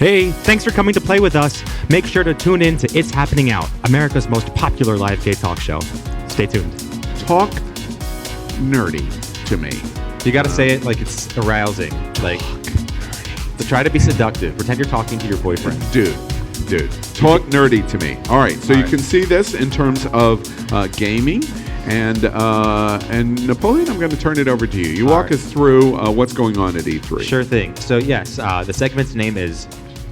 Hey, thanks for coming to play with us. Make sure to tune in to It's Happening Out, America's most popular live gay talk show. Stay tuned. Talk nerdy to me. You gotta say it like it's arousing. Like, to try to be seductive. Pretend you're talking to your boyfriend. Dude. Talk nerdy to me. All right, so you can see this in terms of gaming. And Napoleon, I'm going to turn it over to you. You walk us through what's going on at E3. Sure thing. So yes, the segment's name is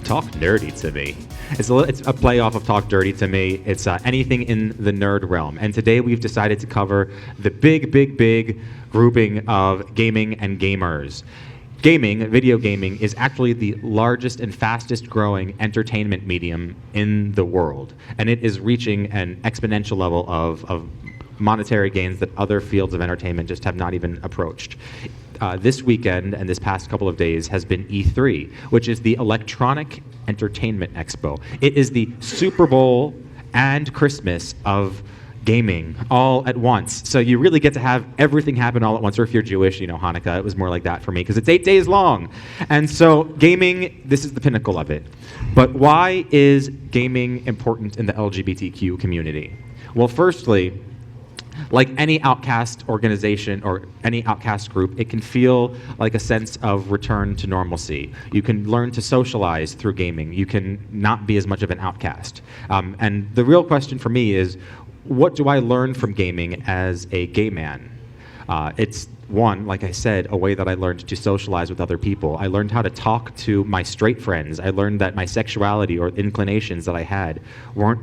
Talk Nerdy to Me. It's a play off of Talk Dirty to Me. It's anything in the nerd realm. And today we've decided to cover the big grouping of gaming and gamers. Gaming, video gaming, is actually the largest and fastest growing entertainment medium in the world. And it is reaching an exponential level of monetary gains that other fields of entertainment just have not even approached. This weekend and this past couple of days has been E3, which is the Electronic Entertainment Expo. It is the Super Bowl and Christmas of gaming all at once. So you really get to have everything happen all at once. Or if you're Jewish, Hanukkah, it was more like that for me because it's 8 days long. And so gaming, this is the pinnacle of it. But why is gaming important in the LGBTQ community? Well, firstly, like any outcast organization or any outcast group, it can feel like a sense of return to normalcy. You can learn to socialize through gaming. You can not be as much of an outcast. And the real question for me is, what do I learn from gaming as a gay man? It's one, like I said, a way that I learned to socialize with other people. I learned how to talk to my straight friends. I learned that my sexuality or inclinations that I had weren't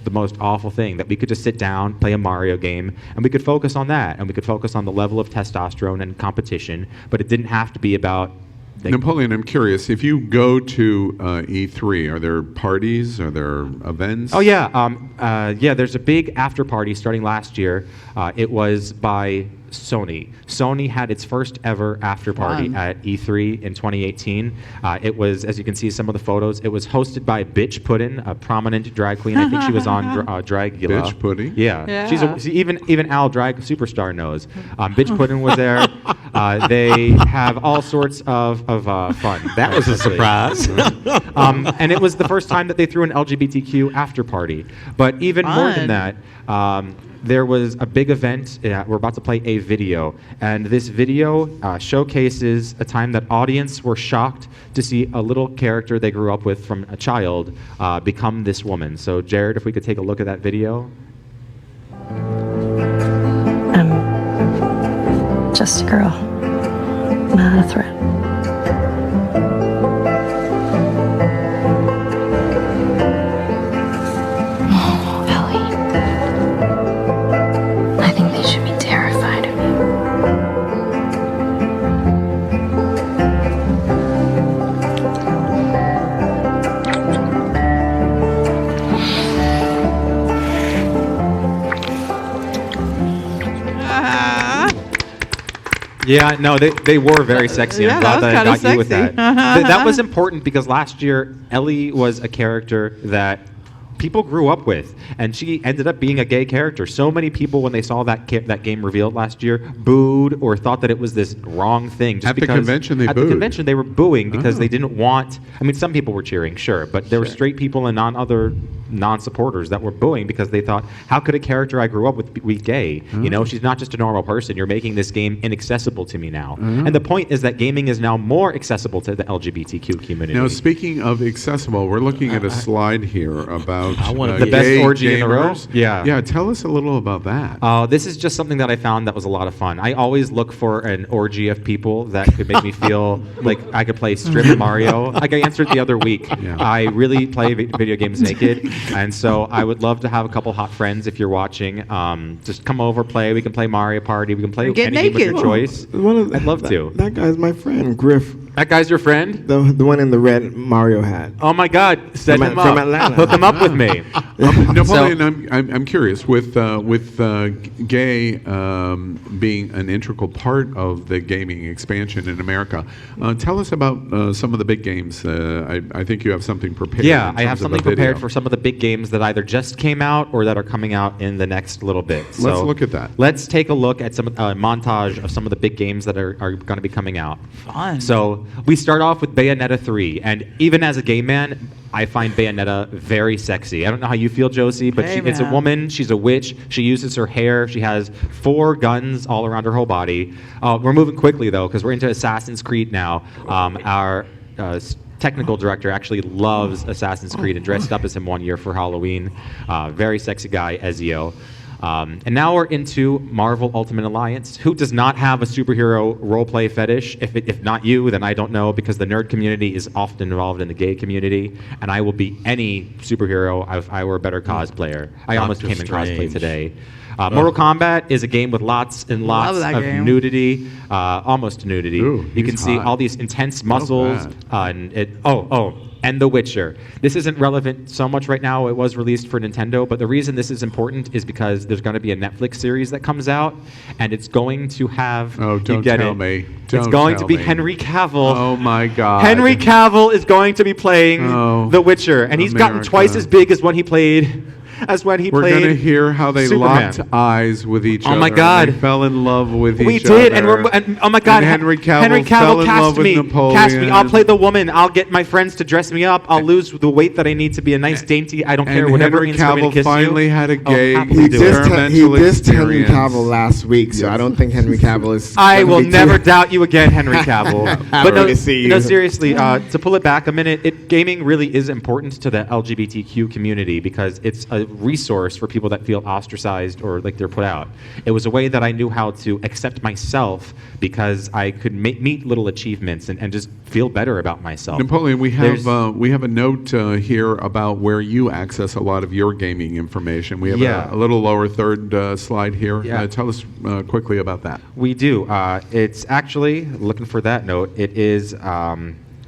the most awful thing, that we could just sit down, play a Mario game, and we could focus on that, and we could focus on the level of testosterone and competition, but it didn't have to be about... Napoleon, I'm curious, if you go to E3, are there parties, are there events? Oh yeah, there's a big after party starting last year. It was by Sony. Sony had its first ever after party at E3 in 2018. It was, as you can see some of the photos, it was hosted by Bitch Puddin', a prominent drag queen. I think she was on Dragula. Bitch Pudding? Yeah. Even Al Drag Superstar knows. Bitch Puddin' was there. They have all sorts of fun. That was a surprise. And it was the first time that they threw an LGBTQ after party. But even more than that, there was a big event. We're about to play a video, and this video showcases a time that audience were shocked to see a little character they grew up with from a child become this woman. So Jared, if we could take a look at that video. I'm just a girl, not a threat. Yeah, no, they were very sexy. I'm glad that I got you with that. That was important because last year, Ellie was a character that people grew up with, and she ended up being a gay character. So many people, when they saw that game revealed last year, booed or thought that it was this wrong thing. Just at the convention, they booed. At the convention, they were booing because they didn't want... I mean, some people were cheering, sure, but there were straight people and other non-supporters that were booing because they thought, how could a character I grew up with be gay? You know, she's not just a normal person. You're making this game inaccessible to me now. And the point is that gaming is now more accessible to the LGBTQ community. Now, speaking of accessible, we're looking at a slide here about the best orgy in the row. Yeah, tell us a little about that. This is just something that I found that was a lot of fun. I always look for an orgy of people that could make me feel like I could play strip Mario. Like I answered the other week. I really play video games naked. And so I would love to have a couple hot friends if you're watching. Just come over, play. We can play Mario Party. We can play any game of your choice. I'd love to. That guy's my friend, Griff. That guy's your friend? The one in the red Mario hat. Oh my God! Set him up. From Atlanta. Hook him up with me. Napoleon, I'm curious with gay being an integral part of the gaming expansion in America. Tell us about some of the big games. I think you have something prepared. Yeah, I have something prepared for some of the big games that either just came out or that are coming out in the next little bit. So let's look at that. Let's take a look at some montage of some of the big games that are going to be coming out. Fun. So So we start off with Bayonetta 3, and even as a gay man, I find Bayonetta very sexy. I don't know how you feel, Josie, but Hey, it's a man. woman. She's a witch. She uses her hair. She has 4 guns all around her whole body. We're moving quickly, though, because we're into Assassin's Creed now. Our technical director actually loves Assassin's Creed and dressed up as him one year for Halloween. Very sexy guy, Ezio. And now we're into Marvel Ultimate Alliance. Who does not have a superhero roleplay fetish? If not you, then I don't know, because the nerd community is often involved in the gay community, and I will be any superhero if I were a better cosplayer. I almost Doctor came in cosplay Strange. today. Mortal Kombat is a game with lots and lots that of game. nudity, almost nudity. Ooh, You can he's see hot. all these intense muscles. And The Witcher. This isn't relevant so much right now. It was released for Nintendo, but the reason this is important is because there's going to be a Netflix series that comes out, and it's going to have. Oh, you don't get tell it. me. It's Don't going to tell be me. Henry Cavill. Oh my God. Henry Cavill is going to be playing Oh, The Witcher, and he's gotten America. twice as big as when he played. We're going to hear how they Superman. locked eyes with each Oh other. my God. And they fell in love with We each did, other. and oh my God, And Henry Cavill fell Cavill in cast love with me. Napoleon. Cast me. I'll play the woman. I'll get my friends to dress me up. I'll lose the weight that I need to be a nice dainty. I don't care. And Whatever Henry it means for me to Cavill kiss finally you. had a I'll gay happily He do dissed, it. experimental he dissed Henry experience. Cavill last week, so I don't think Henry Cavill is. I gonna will be too- never doubt you again, Henry Cavill. Happy to see no, you. seriously. To pull it back a minute, gaming really is important to the LGBTQ community because it's a resource for people that feel ostracized or like they're put out. It was a way that I knew how to accept myself because I could meet little achievements and just feel better about myself. Napoleon, we There's- have a note here about where you access a lot of your gaming information. We have Yeah. a little lower third slide here. Yeah. Tell us quickly about that. We do. It's actually, looking for that note, it is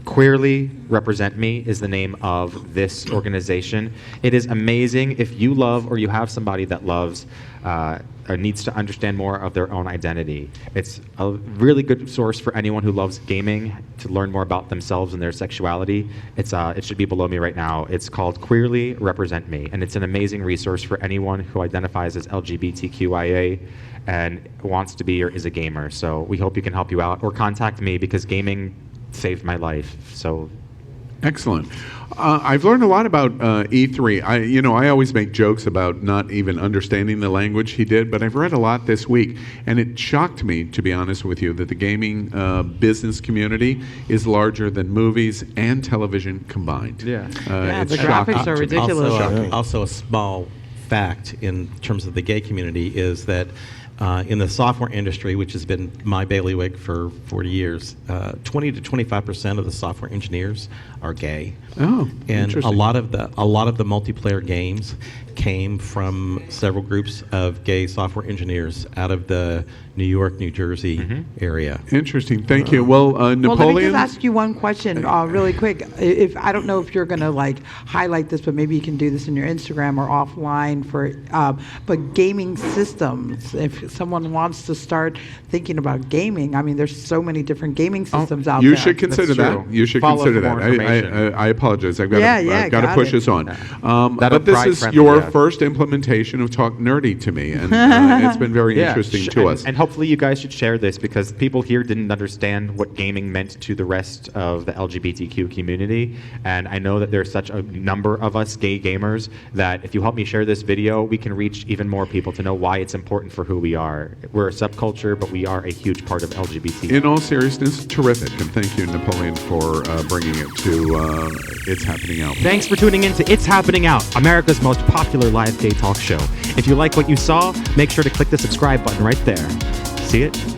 Queerly Represent Me is the name of this organization. It is amazing if you love or you have somebody that loves or needs to understand more of their own identity. It's a really good source for anyone who loves gaming to learn more about themselves and their sexuality. It should be below me right now. It's called Queerly Represent Me, and it's an amazing resource for anyone who identifies as LGBTQIA and wants to be or is a gamer. So we hope you can help you out or contact me because gaming saved my life. So Excellent. I've learned a lot about E3. I always make jokes about not even understanding the language he did, but I've read a lot this week, and it shocked me, to be honest with you, that the gaming business community is larger than movies and television combined. Yeah. It's the shocking graphics are to me. ridiculous. Also a small fact in terms of the gay community is that in the software industry, which has been my bailiwick for 40 years, 20 to 25% of the software engineers are gay. Oh, And a interesting. lot of the multiplayer games came from several groups of gay software engineers out of the New York, New Jersey area. Interesting. Thank you. Well, Well, let me Napoleon. just ask you one question really quick. If I don't know if you're going to highlight this, but maybe you can do this in your Instagram or offline but gaming systems. If someone wants to start thinking about gaming, I mean, there's so many different gaming systems out there. You should consider That's that. true. You should Follow consider for more that. information. I apologize. I've got to got push it. this on. That'll But this pride is friendly, your yeah. first implementation of Talk Nerdy to me, and it's been very interesting to us. And hopefully you guys should share this because people here didn't understand what gaming meant to the rest of the LGBTQ community. And I know that there's such a number of us gay gamers that if you help me share this video, we can reach even more people to know why it's important for who we are. We're a subculture, but we are a huge part of LGBT. In all seriousness, terrific, and thank you, Napoleon, for bringing it to It's Happening Out. Thanks for tuning in to It's Happening Out, America's most popular live gay talk show. If you like what you saw, make sure to click the subscribe button right there. See it?